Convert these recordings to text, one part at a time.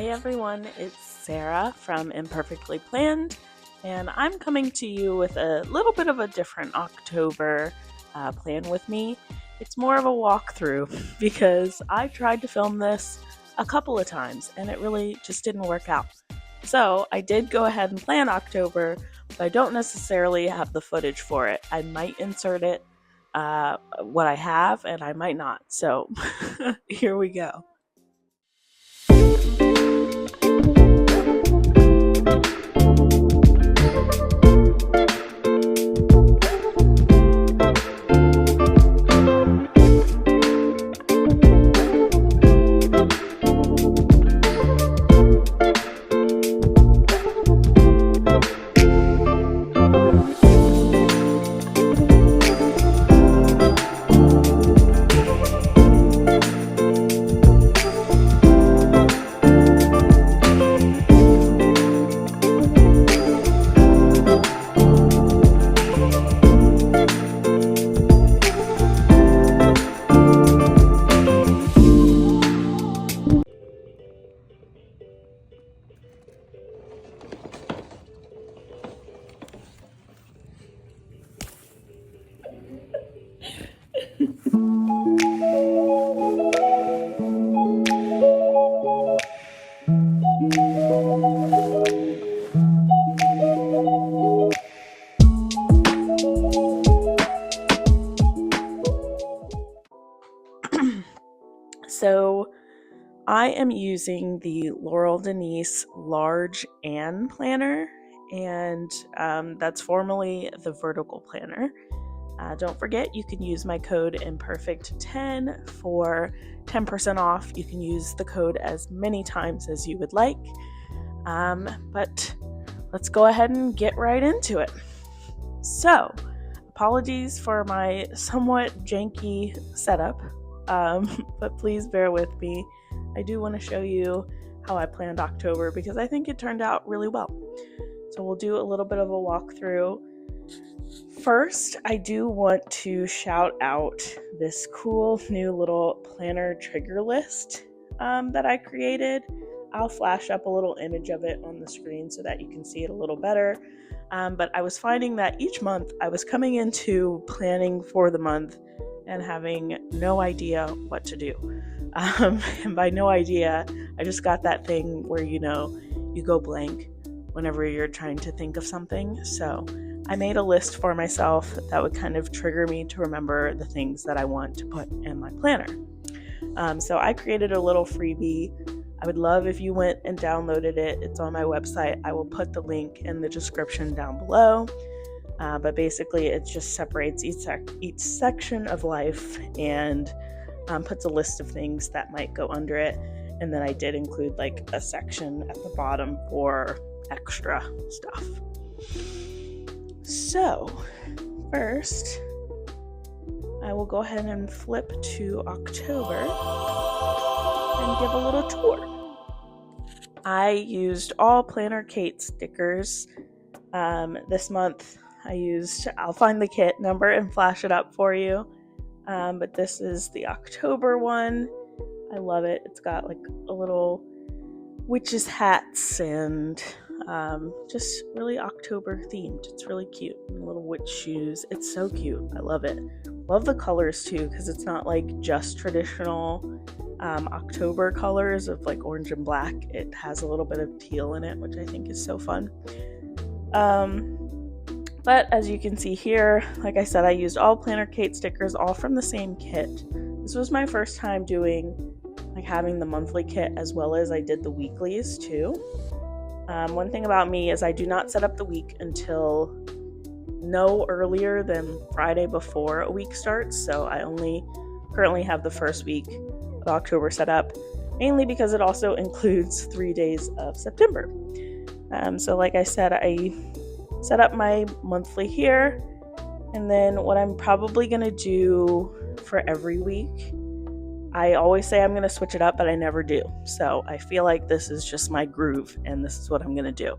Hi everyone, it's Sarah from Imperfectly Planned, and I'm coming to you with a little bit of a different October plan with me. It's more of a walkthrough because I tried to film this a couple of times and it really just didn't work out. So I did go ahead and plan October, but I don't necessarily have the footage for it. I might insert it, what I have, and I might not. So here we go. So I am using the Laurel Denise Large Anne planner, and that's formerly the vertical planner. Don't forget, you can use my code imperfect10 for 10% off. You can use the code as many times as you would like. But let's go ahead and get right into it. So, apologies for my somewhat janky setup, but please bear with me. I do want to show you how I planned October because I think it turned out really well. So we'll do a little bit of a walkthrough. First, I do want to shout out this cool new little planner trigger list that I created. I'll flash up a little image of it on the screen so that you can see it a little better. But I was finding that each month I was coming into planning for the month and having no idea what to do. And by no idea, I just got that thing where, you go blank whenever you're trying to think of something. So I made a list for myself that would kind of trigger me to remember the things that I want to put in my planner. So I created a little freebie. I would love if you went and downloaded it. It's on my website. I will put the link in the description down below. But basically, it just separates each section of life and puts a list of things that might go under it. And then I did include like a section at the bottom for extra stuff. So first, I will go ahead and flip to October and give a little tour. I used all Planner Kate stickers. This month I'll find the kit number and flash it up for you. But this is the October one. I love it. It's got like a little witches hats and just really October themed. It's really cute. And little witch shoes. It's so cute. I love it. Love the colors too, because it's not like just traditional October colors of like orange and black. It has a little bit of teal in it, which I think is so fun. But as you can see here, like I said, I used all Planner Kate stickers, all from the same kit. This was my first time having the monthly kit as well as I did the weeklies too. One thing about me is I do not set up the week until no earlier than Friday before a week starts. So I only currently have the first week of October set up, mainly because it also includes 3 days of September. So like I said, I set up my monthly here, and then what I'm probably going to do for every week, I always say I'm going to switch it up, but I never do. So I feel like this is just my groove, and this is what I'm going to do.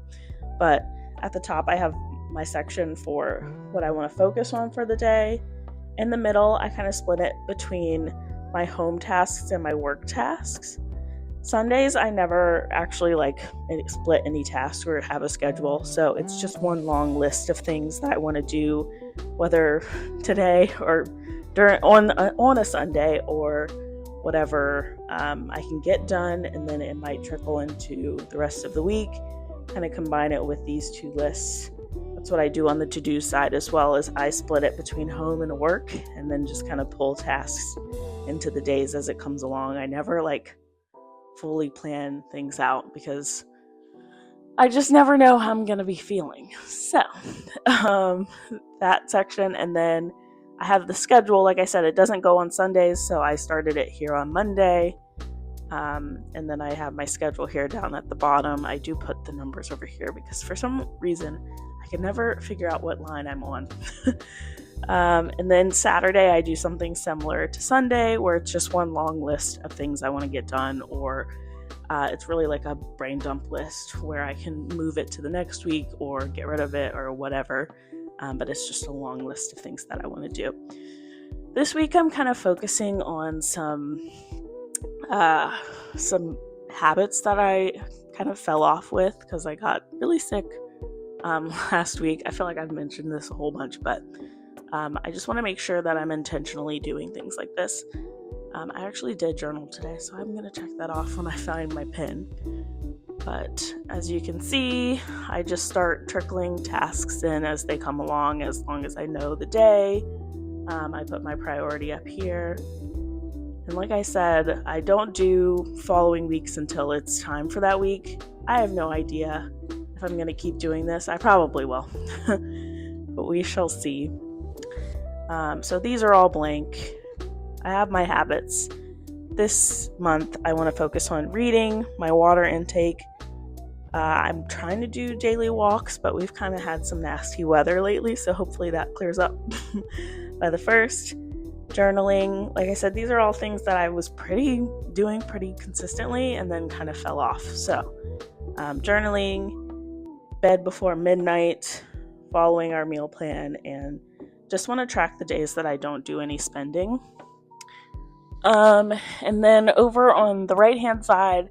But at the top, I have my section for what I want to focus on for the day. In the middle, I kind of split it between my home tasks and my work tasks. Sundays, I never actually split any tasks or have a schedule. So it's just one long list of things that I want to do, whether today or on a Sunday or whatever I can get done. And then it might trickle into the rest of the week, kind of combine it with these two lists. That's what I do on the to-do side as well, as I split it between home and work and then just kind of pull tasks into the days as it comes along. I never fully plan things out because I just never know how I'm going to be feeling. So that section. And then I have the schedule. Like I said, it doesn't go on Sundays, so I started it here on Monday. And then I have my schedule here down at the bottom. I do put the numbers over here because for some reason I can never figure out what line I'm on. And then Saturday I do something similar to Sunday, where it's just one long list of things I want to get done, or it's really like a brain dump list where I can move it to the next week or get rid of it or whatever. But it's just a long list of things that I want to do. This week I'm kind of focusing on some habits that I kind of fell off with because I got really sick last week. I feel like I've mentioned this a whole bunch, but I just want to make sure that I'm intentionally doing things like this. I actually did journal today, so I'm going to check that off when I find my pen. But as you can see, I just start trickling tasks in as they come along, as long as I know the day. I put my priority up here. And like I said, I don't do following weeks until it's time for that week. I have no idea if I'm going to keep doing this. I probably will, but we shall see. So these are all blank. I have my habits. This month, I want to focus on reading, my water intake. I'm trying to do daily walks, but we've kind of had some nasty weather lately, so hopefully that clears up by the 1st. Journaling, like I said, these are all things that I was doing pretty consistently and then kind of fell off. So journaling, bed before midnight, following our meal plan, and just want to track the days that I don't do any spending. And then over on the right hand side,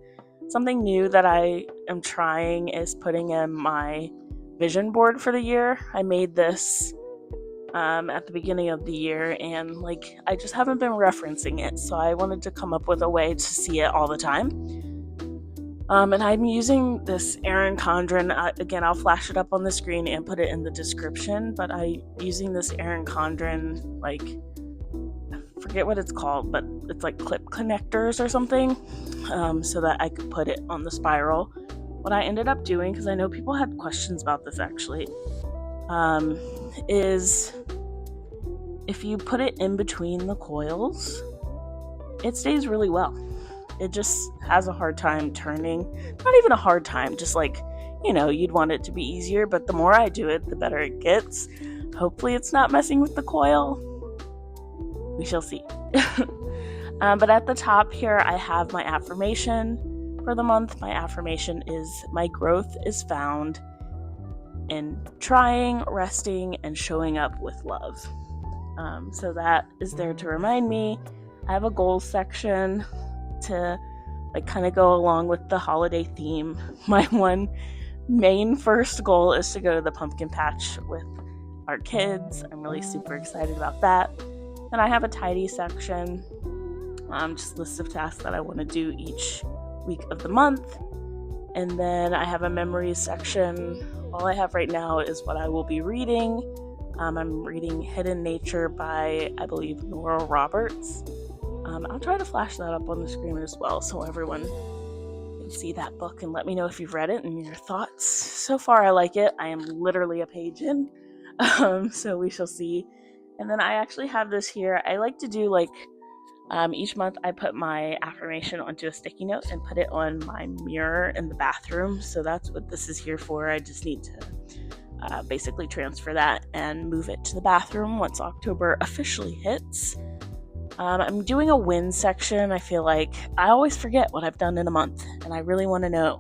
something new that I am trying is putting in my vision board for the year. I made this at the beginning of the year, and I just haven't been referencing it, so I wanted to come up with a way to see it all the time. And I'm using this Erin Condren. Again, I'll flash it up on the screen and put it in the description, but I'm using this Erin Condren, I forget what it's called, but it's like clip connectors or something, so that I could put it on the spiral. What I ended up doing, because I know people had questions about this actually, is if you put it in between the coils, it stays really well. It just has a hard time turning. Not even a hard time, just you'd want it to be easier, but the more I do it, the better it gets. Hopefully it's not messing with the coil. We shall see. But at the top here, I have my affirmation for the month. My affirmation is, my growth is found in trying, resting, and showing up with love. So that is there to remind me. I have a goals section to kind of go along with the holiday theme. My one main first goal is to go to the pumpkin patch with our kids. I'm really super excited about that. And I have a tidy section, just lists of tasks that I want to do each week of the month. And then I have a memories section. All I have right now is what I will be reading. I'm reading Hidden Nature by, I believe, Nora Roberts. I'll try to flash that up on the screen as well so everyone can see that book and let me know if you've read it and your thoughts. So far, I like it. I am literally a page in, so we shall see. And then I actually have this here. I like to do each month I put my affirmation onto a sticky note and put it on my mirror in the bathroom. So that's what this is here for. I just need to basically transfer that and move it to the bathroom once October officially hits. I'm doing a win section. I feel like I always forget what I've done in a month, and I really want to know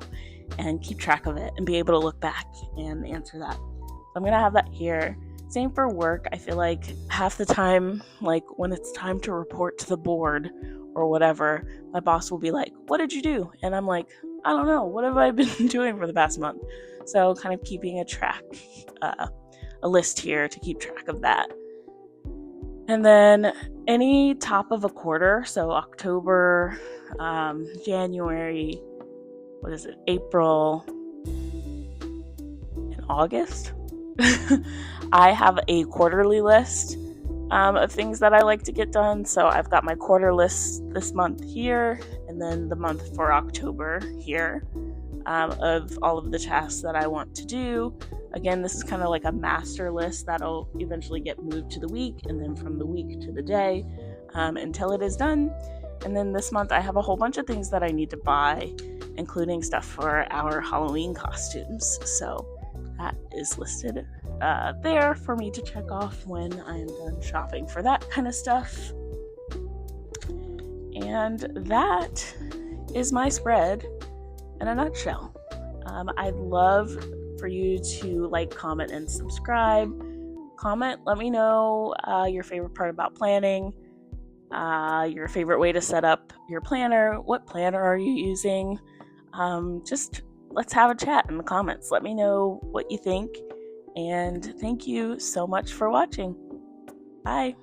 and keep track of it and be able to look back and answer that. So I'm going to have that here. Same for work. I feel like half the time, when it's time to report to the board or whatever, my boss will be like, "What did you do?" And I'm like, "I don't know. What have I been doing for the past month?" So kind of keeping a list here to keep track of that. And then any top of a quarter, so October, January, April, and August, I have a quarterly list of things that I like to get done. So I've got my quarter list this month here, and then the month for October here, of all of the tasks that I want to do. Again, this is kind of like a master list that'll eventually get moved to the week, and then from the week to the day, until it is done. And then this month I have a whole bunch of things that I need to buy, including stuff for our Halloween costumes. So that is listed there for me to check off when I am done shopping for that kind of stuff. And that is my spread in a nutshell. I'd love for you to like, comment, and subscribe. Comment, let me know your favorite part about planning, your favorite way to set up your planner. What planner are you using? Just let's have a chat in the comments. Let me know what you think. And thank you so much for watching. Bye.